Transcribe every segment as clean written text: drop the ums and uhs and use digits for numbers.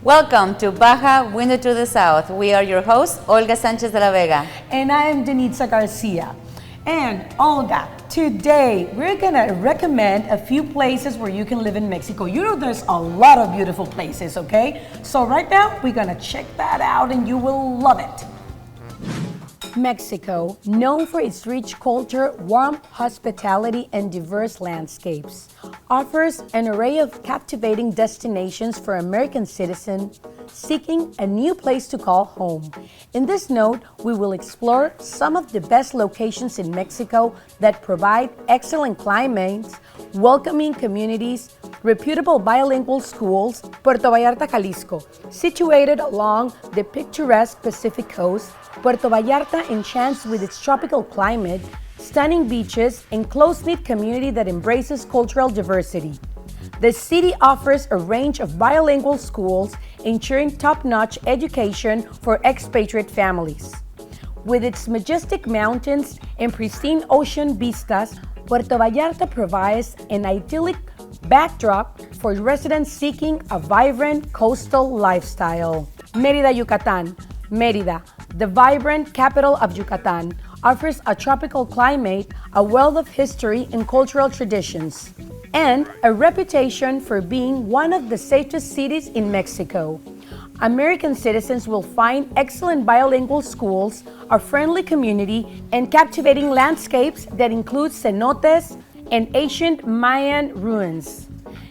Welcome to Baja Window to the South. We are your hosts, Olga Sanchez de la Vega. And I am Denitza Garcia. And Olga, today we're gonna recommend a few places where you can live in Mexico. You know there's a lot of beautiful places, okay? So right now we're gonna check that out and you will love it. Mexico, known for its rich culture, warm hospitality, and diverse landscapes, offers an array of captivating destinations for American citizens seeking a new place to call home. In this note, we will explore some of the best locations in Mexico that provide excellent climates, welcoming communities, reputable bilingual schools. Puerto Vallarta, Jalisco, situated along the picturesque Pacific coast, Puerto Vallarta enchants with its tropical climate, stunning beaches, and close-knit community that embraces cultural diversity. The city offers a range of bilingual schools, ensuring top-notch education for expatriate families. With its majestic mountains and pristine ocean vistas, Puerto Vallarta provides an idyllic backdrop for residents seeking a vibrant coastal lifestyle. Mérida, Yucatán. Mérida, the vibrant capital of Yucatán, offers a tropical climate, a wealth of history and cultural traditions, and a reputation for being one of the safest cities in Mexico. American citizens will find excellent bilingual schools, a friendly community, and captivating landscapes that include cenotes and ancient Mayan ruins.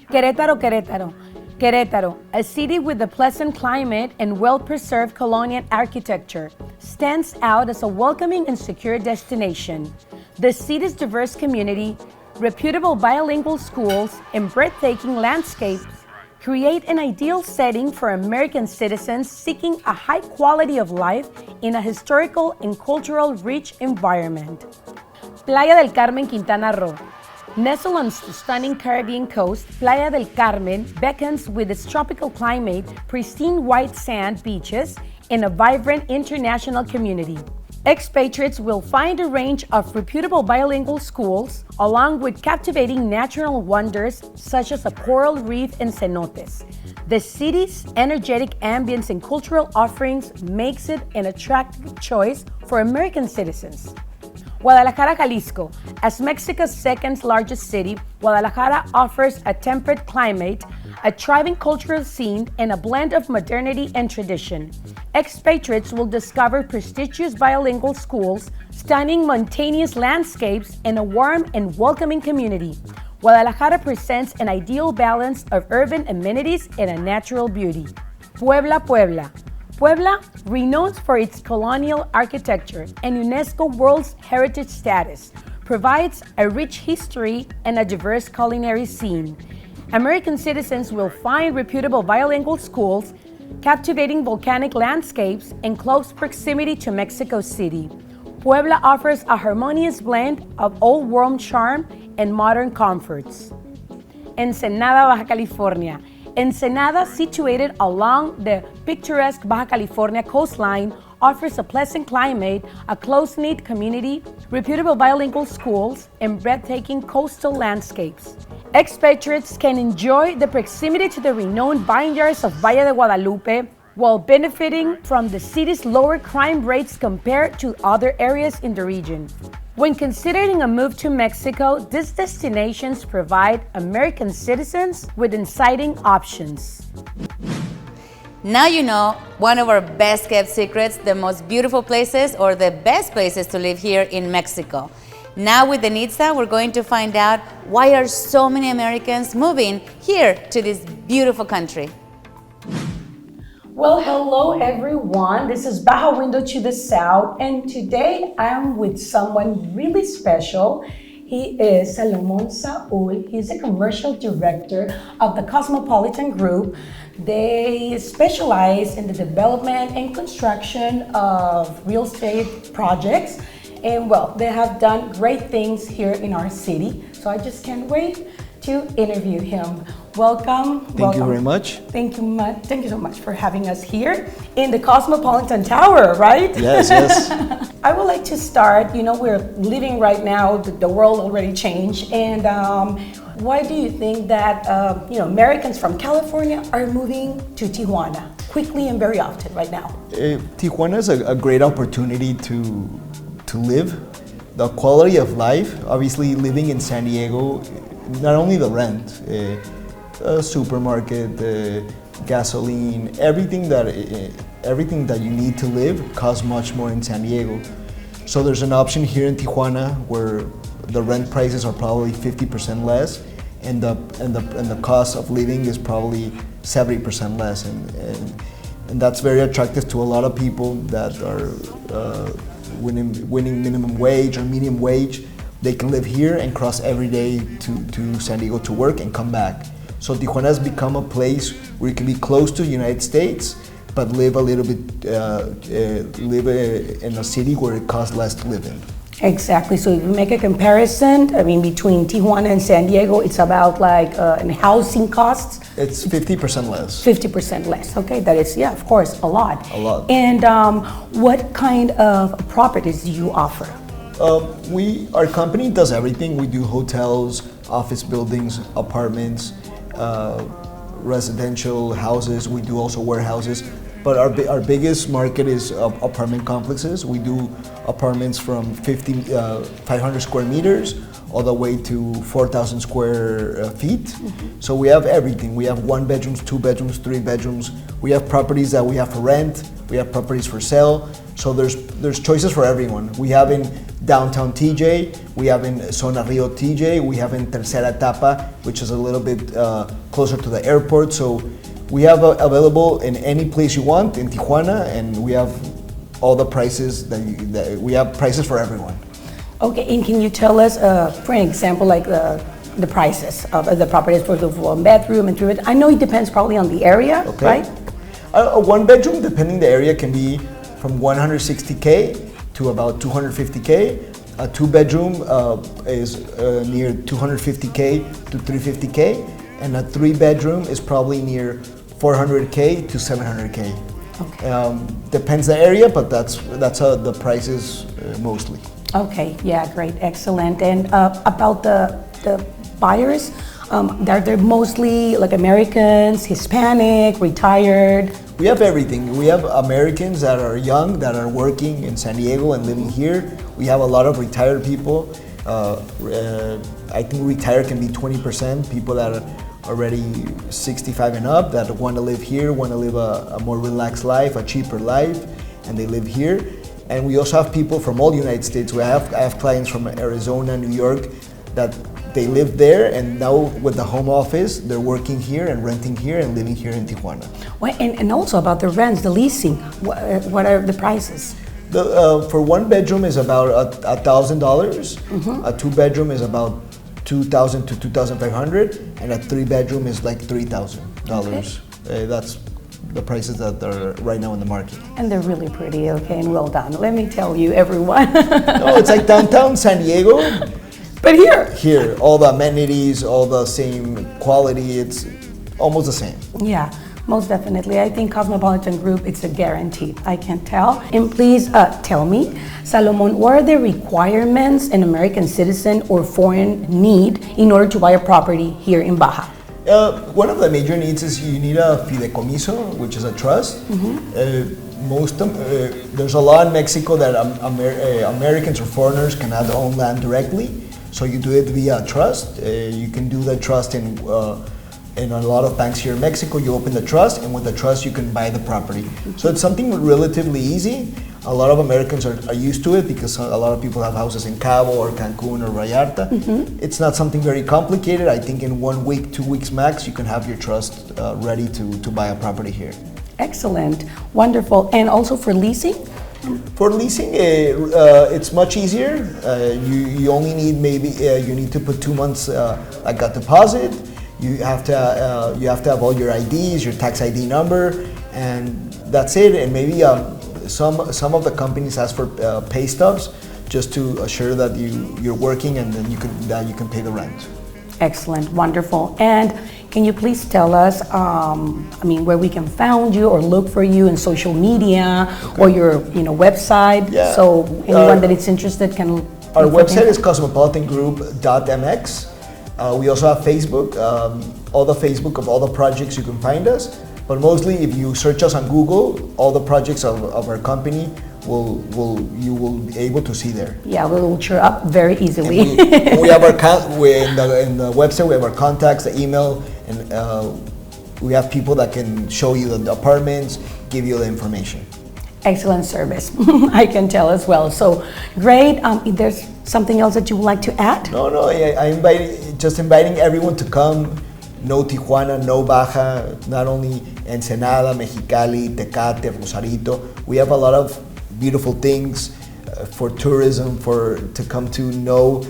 Querétaro, Querétaro. Querétaro, a city with a pleasant climate and well-preserved colonial architecture, stands out as a welcoming and secure destination. The city's diverse community, reputable bilingual schools, and breathtaking landscapes create an ideal setting for American citizens seeking a high quality of life in a historical and cultural rich environment. Playa del Carmen, Quintana Roo. Nestled on the stunning Caribbean coast, Playa del Carmen beckons with its tropical climate, pristine white sand beaches, and a vibrant international community. Expatriates will find a range of reputable bilingual schools, along with captivating natural wonders such as a coral reef and cenotes. The city's energetic ambience and cultural offerings makes it an attractive choice for American citizens. Guadalajara, Jalisco. As Mexico's second largest city, Guadalajara offers a temperate climate, a thriving cultural scene, and a blend of modernity and tradition. Expatriates will discover prestigious bilingual schools, stunning mountainous landscapes, and a warm and welcoming community. Guadalajara presents an ideal balance of urban amenities and a natural beauty. Puebla, Puebla. Puebla, renowned for its colonial architecture and UNESCO World Heritage status, provides a rich history and a diverse culinary scene. American citizens will find reputable bilingual schools, captivating volcanic landscapes, and close proximity to Mexico City. Puebla offers a harmonious blend of old-world charm and modern comforts. Ensenada, Baja California. Ensenada, situated along the picturesque Baja California coastline, offers a pleasant climate, a close-knit community, reputable bilingual schools, and breathtaking coastal landscapes. Expatriates can enjoy the proximity to the renowned vineyards of Valle de Guadalupe while benefiting from the city's lower crime rates compared to other areas in the region. When considering a move to Mexico, these destinations provide American citizens with exciting options. Now you know one of our best kept secrets, the most beautiful places or the best places to live here in Mexico. Now with Denitza, we're going to find out why are so many Americans moving here to this beautiful country. Well, hello everyone. This is Baja Window to the South, and today I'm with someone really special. He is Salomon Saul. He's a commercial director of the Cosmopolitan Group. They specialize in the development and construction of real estate projects. And well, they have done great things here in our city. So I just can't wait to interview him. Welcome. Thank you very much. Thank you so much for having us here in the Cosmopolitan Tower, right? Yes, yes. I would like to start, we're living right now, the world already changed, and why do you think that, Americans from California are moving to Tijuana quickly and very often right now? Tijuana is a great opportunity to live. The quality of life, obviously living in San Diego, not only the rent, supermarket, gasoline, everything that you need to live costs much more in San Diego. So there's an option here in Tijuana where the rent prices are probably 50% less, and the cost of living is probably 70% less, and that's very attractive to a lot of people that are winning minimum wage or medium wage. They can live here and cross every day to San Diego to work and come back. So Tijuana has become a place where you can be close to the United States, but live a little bit, in a city where it costs less to live in. Exactly. So if you make a comparison, between Tijuana and San Diego, it's about in housing costs. It's 50% less. 50% less. Okay, that is, of course, a lot. A lot. And what kind of properties do you offer? Our company does everything. We do hotels, office buildings, apartments, residential houses. We do also warehouses. But our biggest market is apartment complexes. We do apartments from 500 square meters all the way to 4,000 square feet. Mm-hmm. So we have everything. We have 1 bedrooms, 2 bedrooms, 3 bedrooms. We have properties that we have for rent. We have properties for sale. So there's choices for everyone. We have in downtown TJ, we have in Zona Rio TJ, we have in Tercera Etapa, which is a little bit closer to the airport. So we have available in any place you want in Tijuana, and we have all the prices we have prices for everyone. Okay, and can you tell us, for an example, the prices of the properties for the 1 bedroom and 3 bedroom? I know it depends probably on the area, okay, right? A 1 bedroom, depending the area, can be from 160K to about 250K. A 2 bedroom is near 250K to 350K, and a 3 bedroom is probably near 400K to 700K. Okay. Depends the area, but that's the prices mostly. Okay, yeah, great, excellent. And about the buyers, they're mostly Americans, Hispanic, retired. We have everything. We have Americans that are young, that are working in San Diego and living here. We have a lot of retired people. I think retired can be 20%, people that are already 65 and up that want to live here, want to live a more relaxed life, a cheaper life, and they live here. And we also have people from all the United States. I have clients from Arizona, New York, that they live there, and now with the home office, they're working here and renting here and living here in Tijuana. Well, and also about the rents, the leasing, what are the prices? For 1 bedroom is about $1,000. Mm-hmm. A 2 bedroom is about $2,000 to $2,500, and a 3 bedroom is like $3,000. Okay. That's the prices that are right now in the market. And they're really pretty, okay, and well done. Let me tell you, everyone. No, it's like downtown San Diego. But Here, all the amenities, all the same quality, it's almost the same. Yeah, most definitely. I think Cosmopolitan Group, it's a guarantee, I can tell. And please tell me, Salomon, what are the requirements an American citizen or foreign need in order to buy a property here in Baja? One of the major needs is you need a fideicomiso, which is a trust. Mm-hmm. There's a law in Mexico that Americans or foreigners cannot own land directly, so you do it via a trust. You can do the trust in a lot of banks here in Mexico. You open the trust, and with the trust you can buy the property. Mm-hmm. So it's something relatively easy. A lot of Americans are used to it because a lot of people have houses in Cabo or Cancun or Vallarta. Mm-hmm. It's not something very complicated. I think in 1 week, 2 weeks max, you can have your trust ready to buy a property here. Excellent, wonderful. And also for leasing? For leasing, it's much easier. You only need you need to put 2 months like a deposit. You have to have all your IDs, your tax ID number, and that's it. And maybe some of the companies ask for pay stubs just to assure that you're working, and then you can pay the rent. Excellent, wonderful. And can you please tell us, where we can find you or look for you in social media or your, website? Yeah. So anyone that is interested can. Our website is cosmopolitangroup.mx. We also have Facebook. All the Facebook of all the projects you can find us. But mostly, if you search us on Google, all the projects of our company you will be able to see there. Yeah, we'll show up very easily. We have our in the website. We have our contacts, the email, and we have people that can show you the apartments, give you the information. Excellent service, I can tell as well. So great. If there's something else that you would like to add? No. I'm inviting everyone to come. No Tijuana, no Baja, not only Ensenada, Mexicali, Tecate, Rosarito. We have a lot of beautiful things for tourism, to come to know.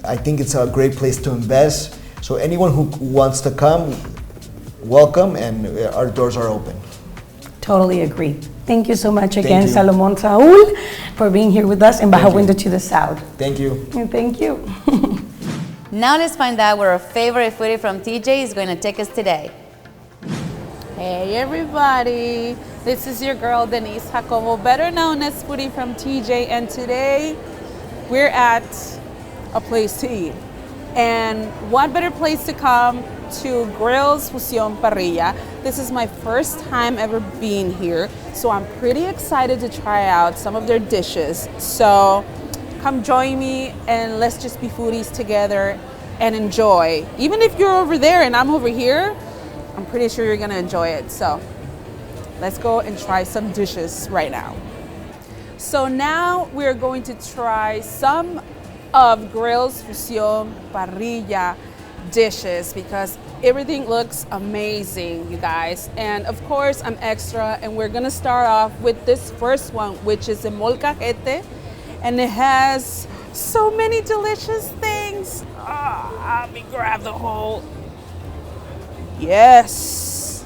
I think it's a great place to invest. So anyone who wants to come, welcome, and our doors are open. Totally agree. Thank you so much again, Salomon Saul, for being here with us in Baja Window to the South. Thank you. Thank you. Now let's find out where our favorite foodie from TJ is going to take us today. Hey everybody, this is your girl Denise Jacobo, better known as Foodie from TJ, and today we're at a place to eat. And what better place to come to Grills Fusion Parrilla. This is my first time ever being here, so I'm pretty excited to try out some of their dishes. So come join me and let's just be foodies together and enjoy. Even if you're over there and I'm over here, I'm pretty sure you're gonna enjoy it. So let's go and try some dishes right now. So now we're going to try some of Grills Fusion Parrilla dishes because everything looks amazing, you guys. And of course, I'm extra, and we're gonna start off with this first one, which is a molcajete, and it has so many delicious things. Let me grab the whole. Yes.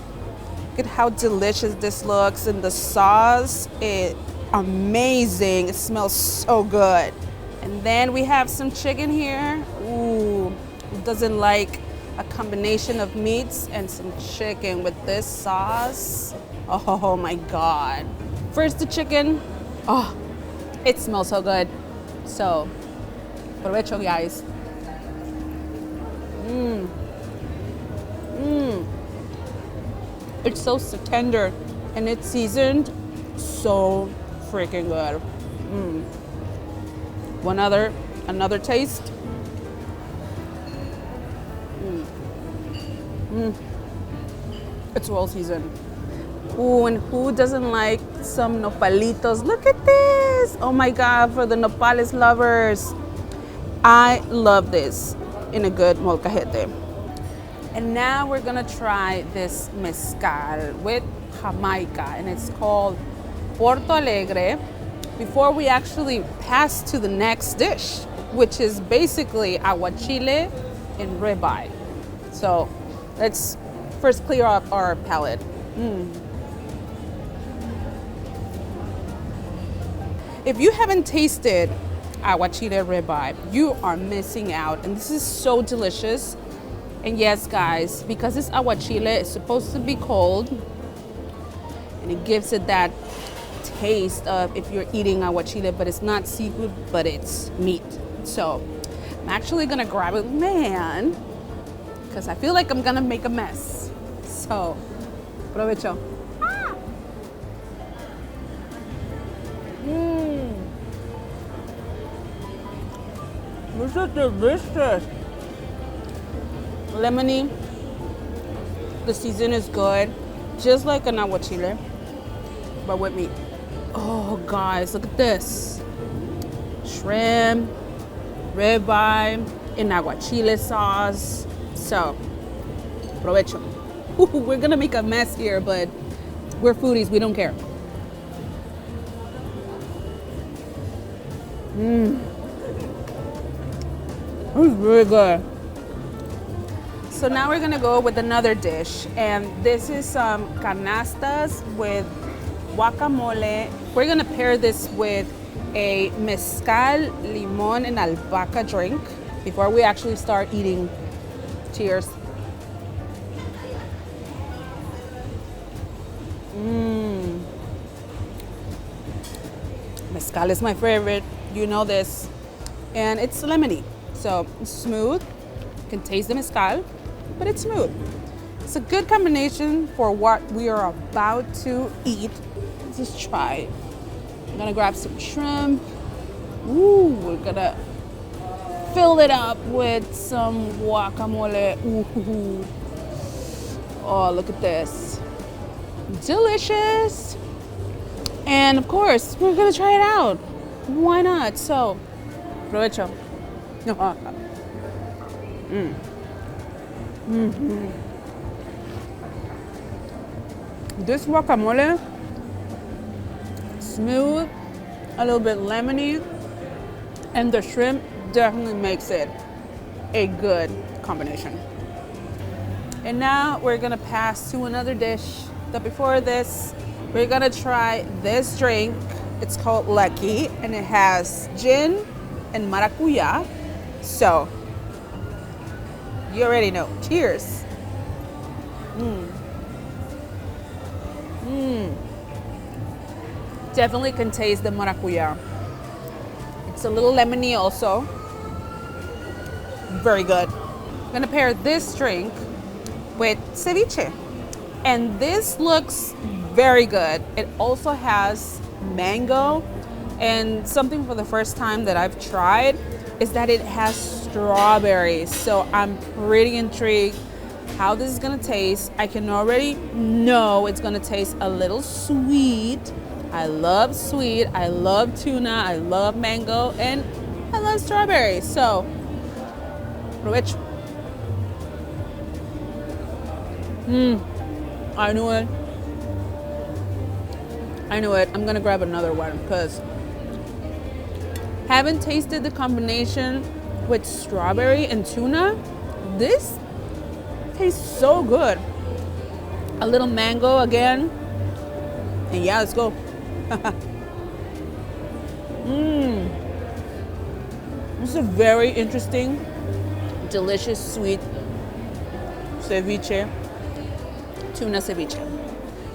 Look at how delicious this looks, and the sauce is amazing. It smells so good. And then we have some chicken here. Ooh, who doesn't like a combination of meats and some chicken with this sauce? Oh my God. First the chicken. Oh, it smells so good. So, provecho, guys. It's so tender and it's seasoned so freaking good. Another taste. It's well seasoned. Ooh, and who doesn't like some nopalitos? Look at this. Oh my God, for the nopales lovers. I love this in a good molcajete. And now we're gonna try this mezcal with Jamaica, and it's called Porto Alegre. Before we actually pass to the next dish, which is basically aguachile and ribeye. So let's first clear up our palate. If you haven't tasted aguachile ribeye, you are missing out, and this is so delicious. And yes, guys, because it's aguachile, it's supposed to be cold, and it gives it that taste of if you're eating aguachile, but it's not seafood, but it's meat. So I'm actually gonna grab it, man, because I feel like I'm gonna make a mess. So, provecho. This is delicious. Lemony. The season is good, just like an aguachile, but with meat. Oh, guys, look at this. Shrimp, ribeye, in aguachile sauce. So, provecho. We're gonna make a mess here, but we're foodies, we don't care. It's really good. So now we're gonna go with another dish, and this is some canastas with guacamole. We're gonna pair this with a mezcal, limon, and albahaca drink before we actually start eating Cheers. Mezcal is my favorite. You know this. And it's lemony. So it's smooth. You can taste the mezcal, but it's smooth. It's a good combination for what we are about to eat. Let's just try. I'm gonna grab some shrimp. Ooh, we're gonna fill it up with some guacamole. Ooh. Oh, look at this. Delicious. And of course, we're gonna try it out. Why not? So, provecho. This guacamole, smooth, a little bit lemony, and the shrimp definitely makes it a good combination. And now we're gonna pass to another dish. But before this, we're gonna try this drink. It's called Lucky, and it has gin and maracuya. So, you already know. Cheers. Definitely can taste the maracuya. It's a little lemony also. Very good. I'm gonna pair this drink with ceviche. And this looks very good. It also has mango, and something for the first time that I've tried is that it has strawberries. So I'm pretty intrigued how this is gonna taste. I can already know it's gonna taste a little sweet. I love sweet, I love tuna, I love mango, and I love strawberries. So, provecho. I knew it. I'm gonna grab another one because haven't tasted the combination with strawberry and tuna. This tastes so good. A little mango again. And yeah, let's go. This is a very interesting, delicious, sweet ceviche. Tuna ceviche.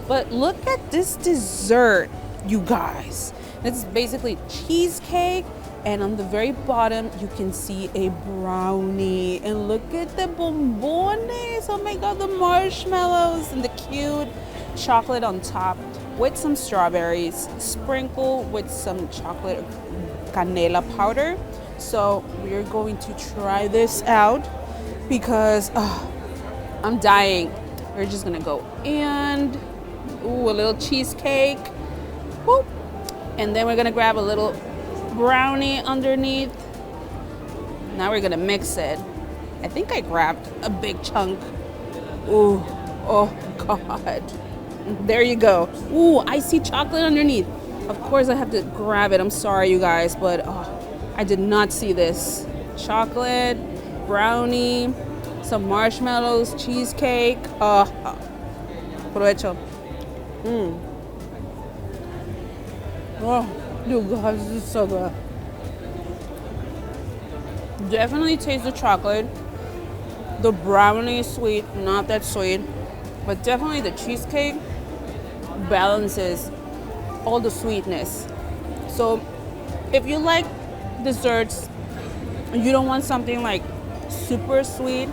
But look at this dessert, you guys. It's basically cheesecake, and on the very bottom you can see a brownie. And look at the bombones. Oh my god, the marshmallows and the cute chocolate on top with some strawberries, sprinkled with some chocolate canela powder. So we're going to try this out because I'm dying. We're just gonna go and a little cheesecake. Whoop. And then we're gonna grab a little brownie underneath. Now we're gonna mix it. I think I grabbed a big chunk. Ooh, oh God. There you go. Ooh, I see chocolate underneath. Of course I have to grab it. I'm sorry, you guys, but I did not see this. Chocolate, brownie, some marshmallows, cheesecake. Provecho. Oh, you guys, this is so good. Definitely taste the chocolate. The brownie is sweet, not that sweet, but definitely the cheesecake balances all the sweetness. So if you like desserts and you don't want something like super sweet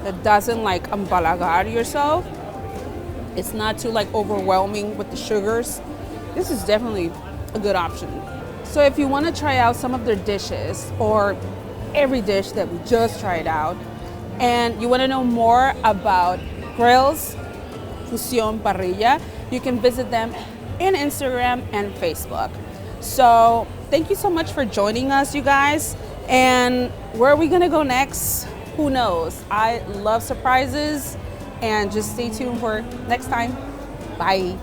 that doesn't like empalagar yourself, it's not too like overwhelming with the sugars, this is definitely a good option. So if you want to try out some of their dishes or every dish that we just tried out, and you want to know more about Grills Fusion Parrilla, you can visit them in Instagram and Facebook. So thank you so much for joining us, you guys. And where are we gonna go next? Who knows? I love surprises, and just stay tuned for next time. Bye.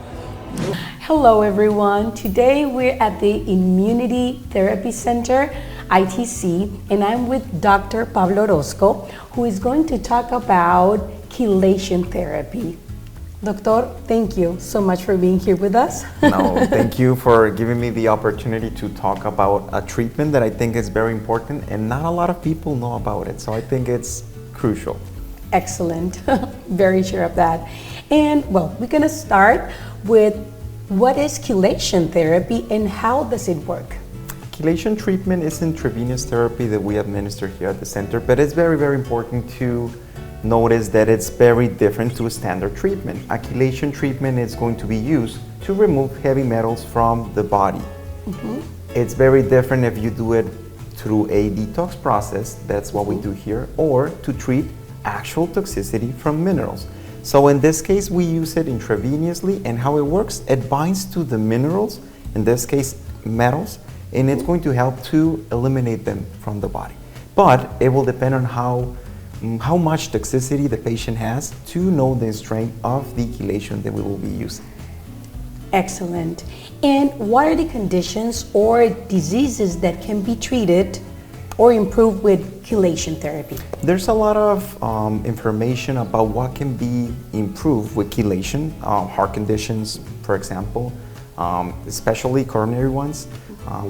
Hello everyone. Today we're at the Immunity Therapy Center, ITC, and I'm with Dr. Pablo Orozco, who is going to talk about chelation therapy. Doctor, thank you so much for being here with us. No, thank you for giving me the opportunity to talk about a treatment that I think is very important and not a lot of people know about it, so I think it's crucial. Excellent. Very sure of that. And well, we're gonna start with what is chelation therapy and how does it work? Chelation treatment is intravenous therapy that we administer here at the center, but it's very, very important to notice that it's very different to a standard treatment. A chelation treatment is going to be used to remove heavy metals from the body. It's very different if you do it through a detox process, that's what we do here, or to treat actual toxicity from minerals. So in this case, we use it intravenously, and how it works, it binds to the minerals, in this case, metals, and it's going to help to eliminate them from the body. But it will depend on how much toxicity the patient has to know the strength of the chelation that we will be using. Excellent. And what are the conditions or diseases that can be treated or improved with chelation therapy? There's a lot of information about what can be improved with chelation, heart conditions, for example, especially coronary ones.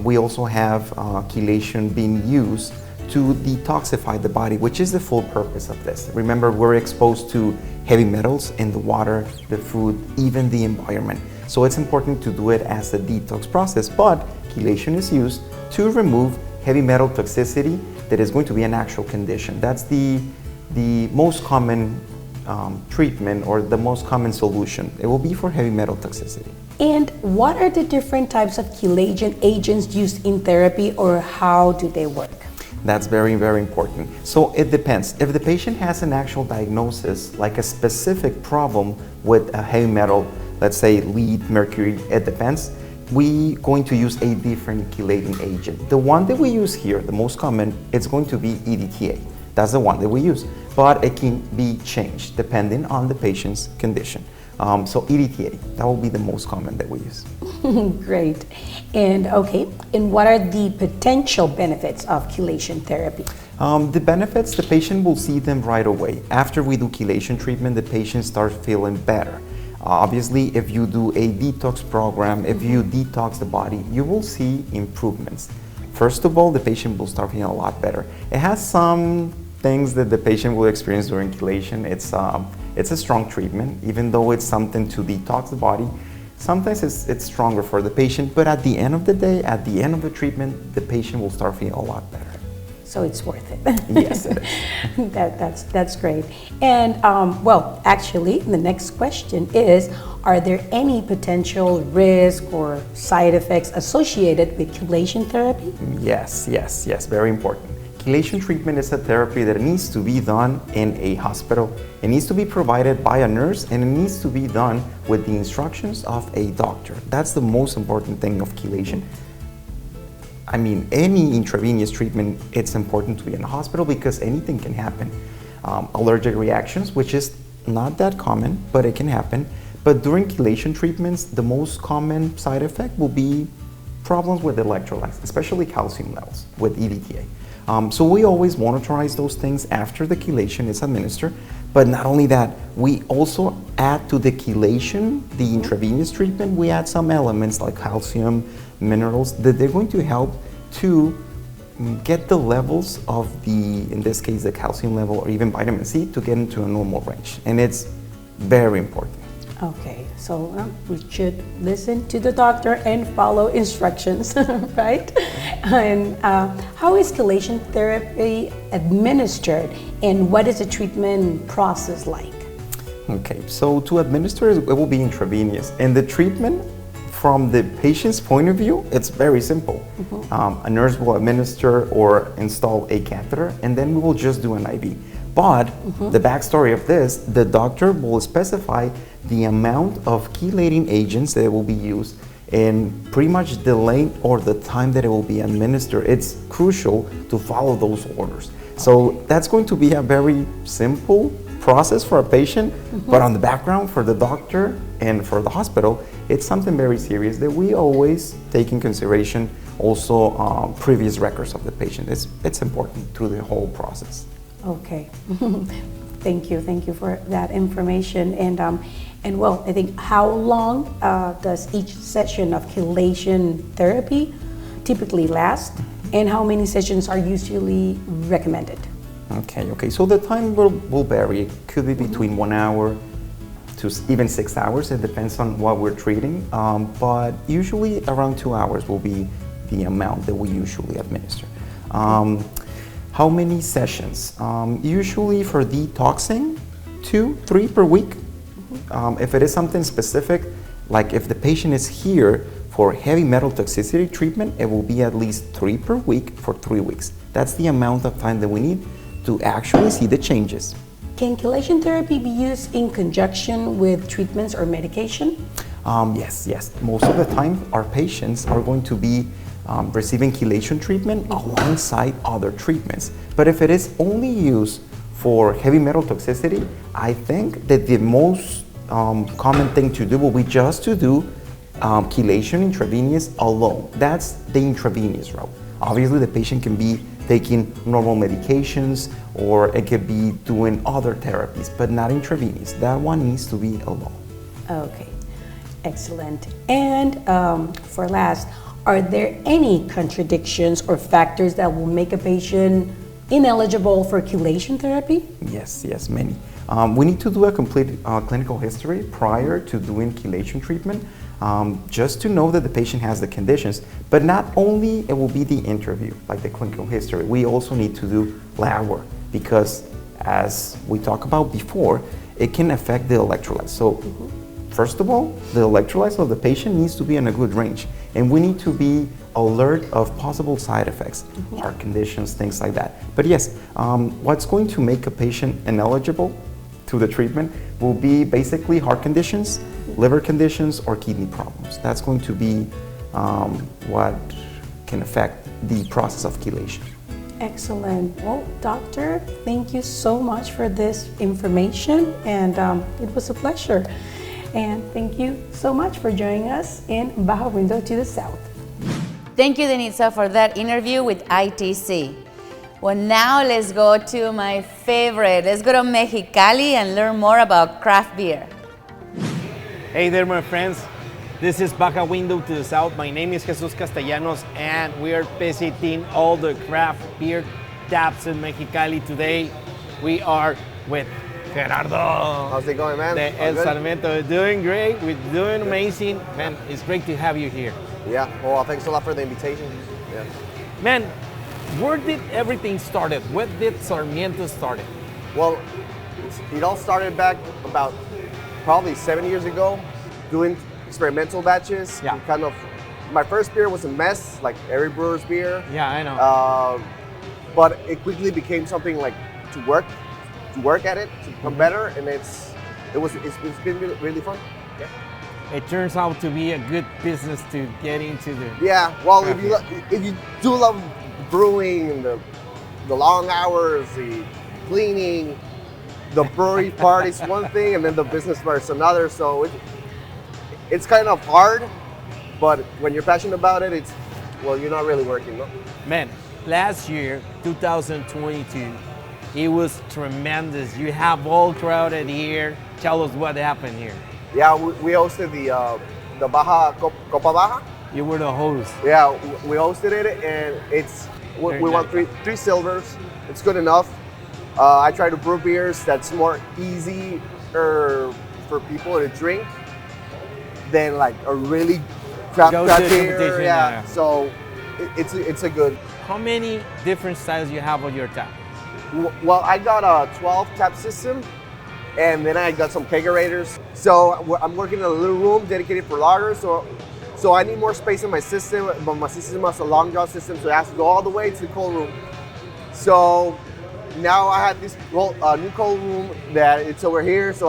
We also have chelation being used to detoxify the body, which is the full purpose of this. Remember, we're exposed to heavy metals in the water, the food, even the environment. So it's important to do it as a detox process, but chelation is used to remove heavy metal toxicity that is going to be an actual condition. That's the most common treatment or the most common solution. It will be for heavy metal toxicity. And what are the different types of chelation agents used in therapy, or how do they work? That's very, very important. So it depends. If the patient has an actual diagnosis, like a specific problem with a heavy metal, let's say lead, mercury, it depends, we're going to use a different chelating agent. The one that we use here, the most common, it's going to be EDTA. That's the one that we use, but it can be changed depending on the patient's condition. So EDTA, that will be the most common that we use. Great. And okay, and what are the potential benefits of chelation therapy? The benefits, the patient will see them right away. After we do chelation treatment, the patient starts feeling better. Obviously, if you do a detox program, if you detox the body, you will see improvements. First of all, the patient will start feeling a lot better. It has some things that the patient will experience during chelation. It's a strong treatment, even though it's something to detox the body. Sometimes it's stronger for the patient, but at the end of the day, at the end of the treatment, the patient will start feeling a lot better. So it's worth it. Yes, it is. That's great. And well, actually, the next question is, are there any potential risk or side effects associated with chelation therapy? Yes, very important. Chelation treatment is a therapy that needs to be done in a hospital. It needs to be provided by a nurse, and it needs to be done with the instructions of a doctor. That's the most important thing of chelation. I mean, any intravenous treatment, it's important to be in a hospital because anything can happen. Allergic reactions, which is not that common, but it can happen. But during chelation treatments, the most common side effect will be problems with electrolytes, especially calcium levels with EDTA. So we always monitorize those things after the chelation is administered. But not only that, we also add to the chelation, the intravenous treatment, we add some elements like calcium, minerals, that they're going to help to get the levels of in this case, the calcium level or even vitamin C to get into a normal range. And it's very important. Okay, so we should listen to the doctor and follow instructions, right? And how is chelation therapy administered, and what is the treatment process like? Okay, so to administer, it will be intravenous. And the treatment, from the patient's point of view, it's very simple. A nurse will administer or install a catheter, and then we will just do an IV. But the backstory of this, the doctor will specify the amount of chelating agents that will be used and pretty much the length or the time that it will be administered. It's crucial to follow those orders. So that's going to be a very simple process for a patient, but on the background for the doctor and for the hospital, it's something very serious that we always take in consideration. Also, previous records of the patient. It's important to the whole process. Okay, thank you for that information. And well, I think how long does each session of chelation therapy typically last, and how many sessions are usually recommended? Okay. So the time will vary. It could be between 1 hour to even 6 hours. It depends on what we're treating. But usually around 2 hours will be the amount that we usually administer. How many sessions? Usually for detoxing, 2, 3 per week. If it is something specific, like if the patient is here for heavy metal toxicity treatment, it will be at least 3 per week for 3 weeks. That's the amount of time that we need to actually see the changes. Can chelation therapy be used in conjunction with treatments or medication? Yes. Most of the time, our patients are going to be receiving chelation treatment alongside other treatments. But if it is only used for heavy metal toxicity, I think that the most common thing to do will be just to do chelation intravenous alone. That's the intravenous route. Obviously, the patient can be taking normal medications or it could be doing other therapies, but not intravenous. That one needs to be alone. Okay, excellent. And for last, are there any contradictions or factors that will make a patient ineligible for chelation therapy? Yes, many. We need to do a complete clinical history prior to doing chelation treatment, just to know that the patient has the conditions. But not only it will be the interview, like the clinical history, we also need to do lab work because as we talked about before, it can affect the electrolytes. So first of all, the electrolytes of the patient needs to be in a good range, and we need to be alert of possible side effects, heart conditions, things like that. But yes, what's going to make a patient ineligible to the treatment will be basically heart conditions, liver conditions, or kidney problems. That's going to be what can affect the process of chelation. Excellent. Well, doctor, thank you so much for this information, and it was a pleasure. And thank you so much for joining us in Baja Window to the South. Thank you, Denitza, for that interview with ITC. Well, now let's go to my favorite. Let's go to Mexicali and learn more about craft beer. Hey there, my friends. This is Baja Window to the South. My name is Jesus Castellanos, and we are visiting all the craft beer taps in Mexicali today. We are with Gerardo. How's it going, man? The All El good? Sarmiento. We're doing great. We're doing amazing. Man, it's great to have you here. Yeah. Well, thanks a lot for the invitation. Yeah. Man, where did everything started? Where did Sarmiento started? Well, it all started back about probably 7 years ago, doing experimental batches. Yeah. And kind of, my first beer was a mess, like every brewer's beer. Yeah, I know. But it quickly became something like to work at it, to become better, and it's been really fun. Yeah. It turns out to be a good business to get into the. Yeah. Well, craft if you do love brewing and the long hours, the cleaning, the brewery part is one thing, and then the business part is another. So it's kind of hard, but when you're passionate about it, you're not really working, no? Man, last year, 2022, it was tremendous. You have all crowded here. Tell us what happened here. Yeah, we hosted the Baja Copa Baja. You were the host. Yeah, we hosted it, and we won three silvers. It's good enough. I try to brew beers that's more easy for people to drink than like a really craft beer. Yeah. So it's a good. How many different styles you have on your tap? Well, I got a 12 tap system, and then I got some kegerators. So I'm working in a little room dedicated for lagers. So I need more space in my system, but my system is a long draw system, so it has to go all the way to the cold room. So now I have this new cold room that it's over here. So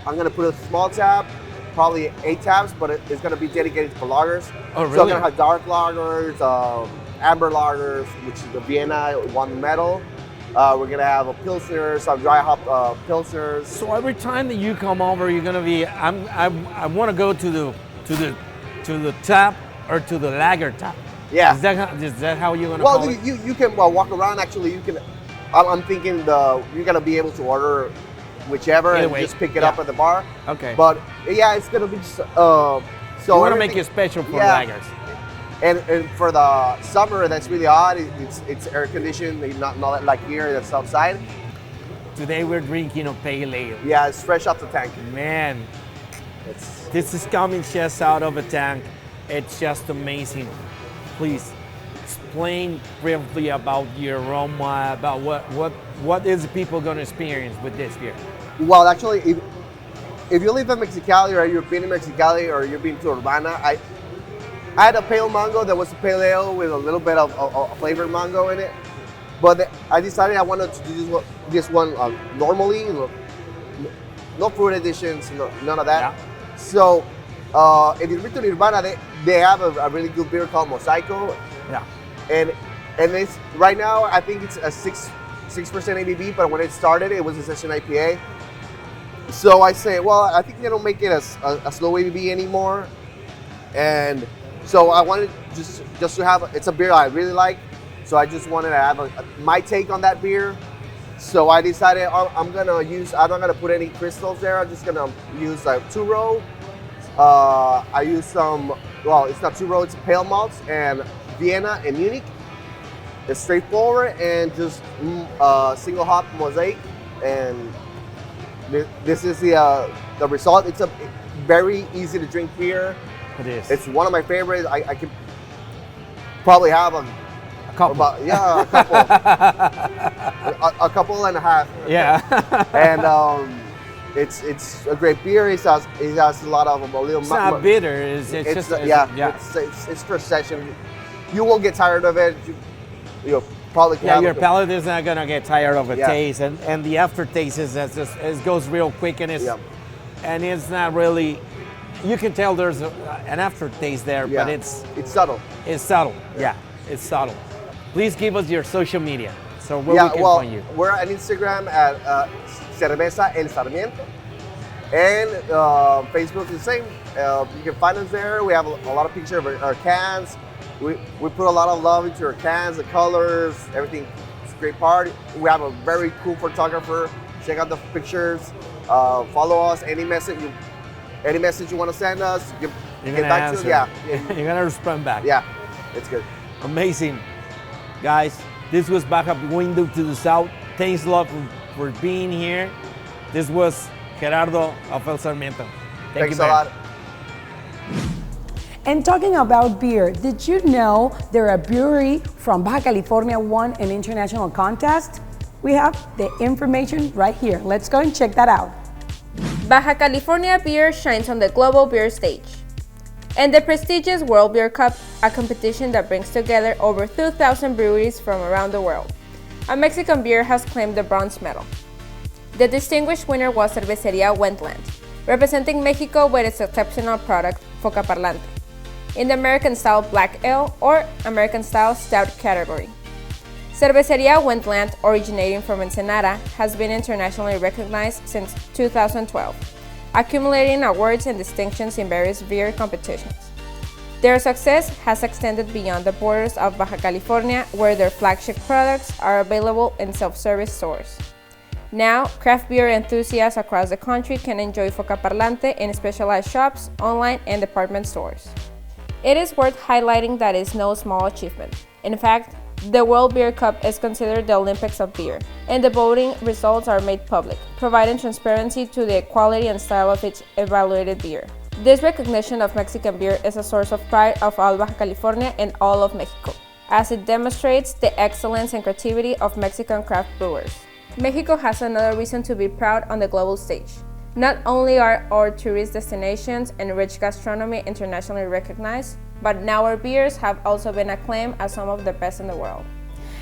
I'm gonna put a small tap, probably 8 taps, but it's gonna be dedicated for lagers. Oh, really? So I'm gonna have dark lagers, amber lagers, which is the Vienna one metal. We're gonna have a pilsner, some dry hop pilsners. So every time that you come over, you're gonna be. I want to go to the tap or to the lager tap. Yeah. Is that how you're gonna? Well, call it? you can walk around. Actually, you can. I'm thinking you're gonna be able to order whichever Either and way, just pick it up yeah. at the bar. Okay. But yeah, it's gonna be just. So you want to make everything- it special for yeah. lagers. And for the summer, that's really hot. It's air conditioned, not like here that's outside. Today we're drinking a pale ale. Yeah, it's fresh off the tank. Man, this is coming just out of a tank. It's just amazing. Please explain briefly about the aroma, about what is people going to experience with this beer. Well, actually, if you live in Mexicali or you've been in Mexicali or you've been to Urbana, I had a pale mango that was a pale ale with a little bit of flavored mango in it. But I decided I wanted to do this one normally, no fruit additions, none of that. Yeah. So if you've been to Urbana, they have a really good beer called Mosaico. Yeah. And it's right now I think it's a 6% ABV, but when it started it was a session IPA. So I say, well, I think they don't make it a slow ABV anymore, and so I wanted just to have it's a beer I really like, so I just wanted to have my take on that beer. So I decided I'm not gonna put any crystals there. I'm just gonna use a 2-row. I use some, well, it's not 2-row, it's pale malts and Vienna and Munich. It's straightforward and just single hop mosaic, and this is the result. It's a very easy to drink beer. It is. It's one of my favorites. I could probably have a couple. A couple. a couple and a half. Yeah. And it's a great beer. It has a lot of a little. It's not bitter. It's for session. You won't get tired of it. You'll probably your palate is not gonna get tired of the taste, and the aftertaste it goes real quick, and it's not really. You can tell there's an aftertaste there, but it's subtle. It's subtle. Yeah, it's subtle. Please give us your social media, so where we can find you. We're on Instagram at Cerveza El Sarmiento, and Facebook is the same. You can find us there. We have a lot of pictures of our cans. We put a lot of love into our cans, the colors, everything. It's a great part. We have a very cool photographer. Check out the pictures. Follow us. Any message you want to send us, get back to us. Yeah. You're gonna respond back. Yeah, it's good. Amazing. Guys, this was Baja Window to the South. Thanks a lot for being here. This was Gerardo of El Sarmiento. Thanks a lot. And talking about beer, did you know a brewery from Baja California won an international contest? We have the information right here. Let's go and check that out. Baja California beer shines on the global beer stage. And the prestigious World Beer Cup, a competition that brings together over 2,000 breweries from around the world. A Mexican beer has claimed the bronze medal. The distinguished winner was Cervecería Wendland, representing Mexico with its exceptional product, Foca Parlante, in the American-style Black Ale or American-style Stout category. Cervecería Wendland, originating from Ensenada, has been internationally recognized since 2012, accumulating awards and distinctions in various beer competitions. Their success has extended beyond the borders of Baja California, where their flagship products are available in self-service stores. Now, craft beer enthusiasts across the country can enjoy Foca Parlante in specialized shops, online, and department stores. It is worth highlighting that it is no small achievement. In fact, the World Beer Cup is considered the Olympics of beer, and the voting results are made public, providing transparency to the quality and style of its evaluated beer. This recognition of Mexican beer is a source of pride of all Baja California and all of Mexico, as it demonstrates the excellence and creativity of Mexican craft brewers. Mexico has another reason to be proud on the global stage. Not only are our tourist destinations and rich gastronomy internationally recognized, but now our beers have also been acclaimed as some of the best in the world.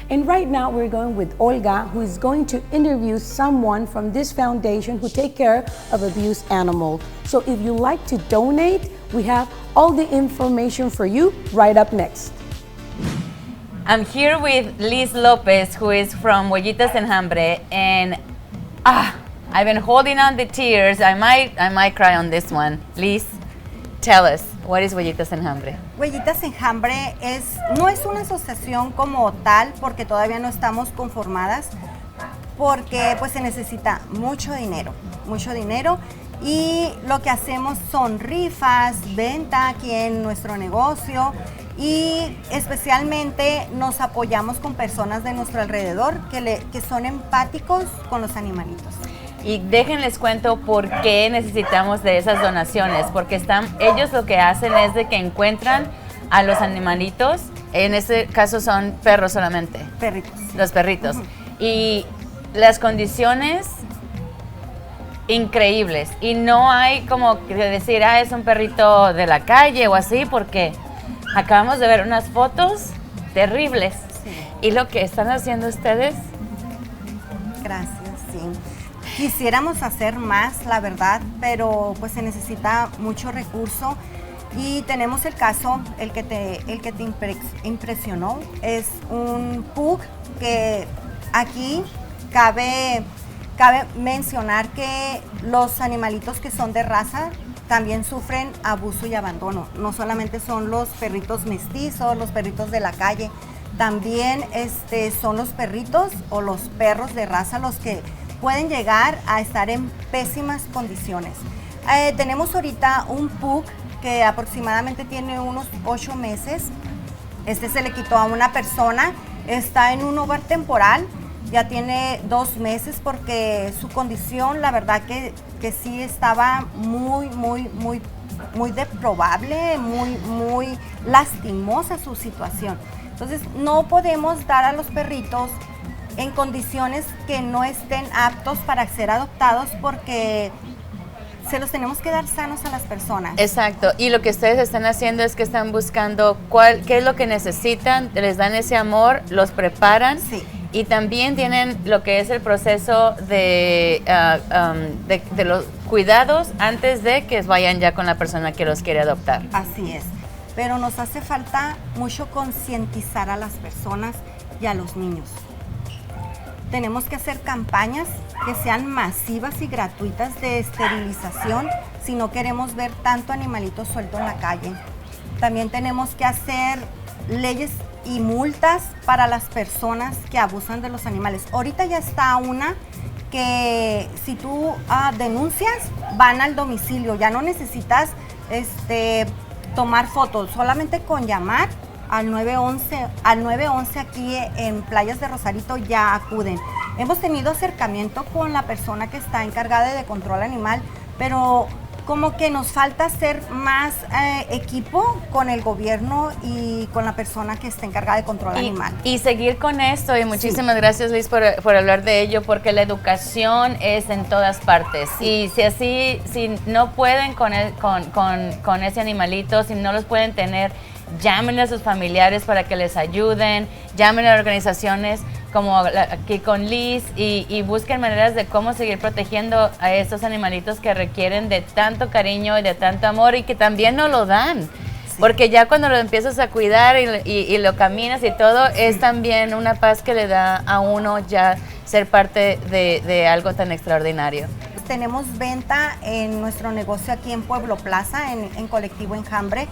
And right now we're going with Olga, who is going to interview someone from this foundation who take care of abused animals. So if you like to donate, we have all the information for you right up next. I'm here with Liz Lopez, who is from Huellitas en Hambre, and I've been holding on the tears. I might cry on this one. Liz, tell us, what is Huellitas en Hambre? Huellitas en Hambre no es una asociación como tal, porque todavía no estamos conformadas, porque pues se necesita mucho dinero y lo que hacemos son rifas, venta aquí en nuestro negocio y especialmente nos apoyamos con personas de nuestro alrededor que son empáticos con los animalitos. Y déjenles cuento por qué necesitamos de esas donaciones, porque ellos lo que hacen es de que encuentran a los animalitos, en este caso son perros solamente. Perritos. Los perritos. Y las condiciones increíbles. Y no hay como que decir, es un perrito de la calle o así, porque acabamos de ver unas fotos terribles. Sí. Y lo que están haciendo ustedes. Gracias, sí. Quisiéramos hacer más, la verdad, pero pues se necesita mucho recurso. Y tenemos el caso, el que te impresionó, es un pug que aquí cabe mencionar que los animalitos que son de raza también sufren abuso y abandono. No solamente son los perritos mestizos, los perritos de la calle, también son los perritos o los perros de raza los que pueden llegar a estar en pésimas condiciones. Tenemos ahorita un pug que aproximadamente tiene unos 8 meses. Se le quitó a una persona, está en un hogar temporal, ya tiene 2 meses porque su condición, la verdad que sí estaba muy deplorable, muy lastimosa su situación. Entonces no podemos dar a los perritos en condiciones que no estén aptos para ser adoptados porque se los tenemos que dar sanos a las personas. Exacto, y lo que ustedes están haciendo es que están buscando qué es lo que necesitan, les dan ese amor, los preparan. Sí. Y también tienen lo que es el proceso de los cuidados antes de que vayan ya con la persona que los quiere adoptar. Así es, pero nos hace falta mucho concientizar a las personas y a los niños. Tenemos que hacer campañas que sean masivas y gratuitas de esterilización si no queremos ver tanto animalito suelto en la calle. También tenemos que hacer leyes y multas para las personas que abusan de los animales. Ahorita ya está una que si tú denuncias, van al domicilio, ya no necesitas tomar fotos, solamente con llamar al 911 aquí en Playas de Rosarito ya acuden. Hemos tenido acercamiento con la persona que está encargada de control animal, pero como que nos falta hacer más equipo con el gobierno y con la persona que está encargada de control animal. Y seguir con esto, y muchísimas gracias Liz por hablar de ello, porque la educación es en todas partes. Sí. Y si no pueden con ese animalito, si no los pueden tener, llámenle a sus familiares para que les ayuden, llámenle a organizaciones como aquí con Liz y busquen maneras de cómo seguir protegiendo a estos animalitos que requieren de tanto cariño y de tanto amor y que también nos lo dan. Sí. Porque ya cuando lo empiezas a cuidar y lo caminas y todo, es también una paz que le da a uno ya ser parte de algo tan extraordinario. Tenemos venta en nuestro negocio aquí en Pueblo Plaza, en Colectivo Enjambre.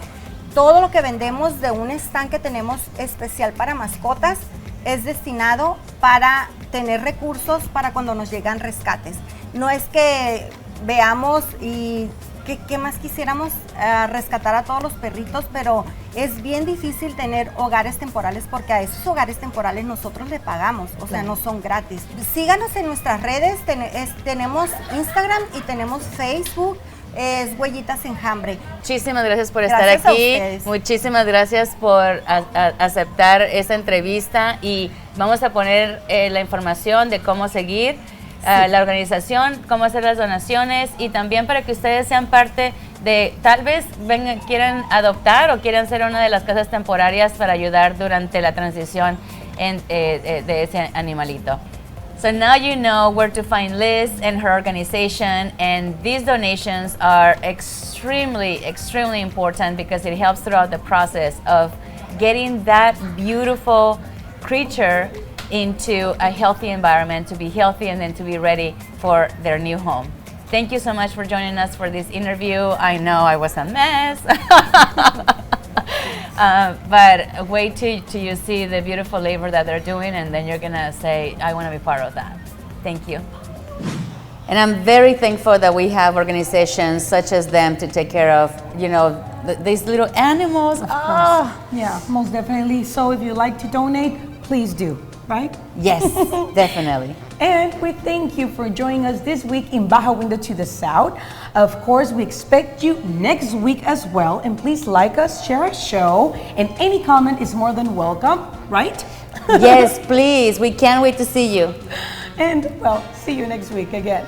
Todo lo que vendemos de un stand que tenemos especial para mascotas es destinado para tener recursos para cuando nos llegan rescates. No es que veamos y qué más quisiéramos rescatar a todos los perritos, pero es bien difícil tener hogares temporales porque a esos hogares temporales nosotros le pagamos, o sea, no son gratis. Síganos en nuestras redes, tenemos Instagram y tenemos Facebook. Es Huellitas Enjambre. Muchísimas gracias por estar aquí. Muchísimas gracias por aceptar esta entrevista y vamos a poner la información de cómo seguir la organización, cómo hacer las donaciones y también para que ustedes sean parte de, tal vez quieran adoptar o quieran ser una de las casas temporarias para ayudar durante la transición de ese animalito. So now you know where to find Liz and her organization, and these donations are extremely important because it helps throughout the process of getting that beautiful creature into a healthy environment, to be healthy and then to be ready for their new home. Thank you so much for joining us for this interview. I know I was a mess. But wait till you see the beautiful labor that they're doing, and then you're gonna say, I want to be part of that. Thank you. And I'm very thankful that we have organizations such as them to take care of, you know, these little animals. Yeah, most definitely. So if you'd like to donate, please do, right? Yes, definitely. And we thank you for joining us this week in Baja Window to the South. Of course, we expect you next week as well. And please like us, share our show, and any comment is more than welcome, right? Yes, please. We can't wait to see you. And well, see you next week again.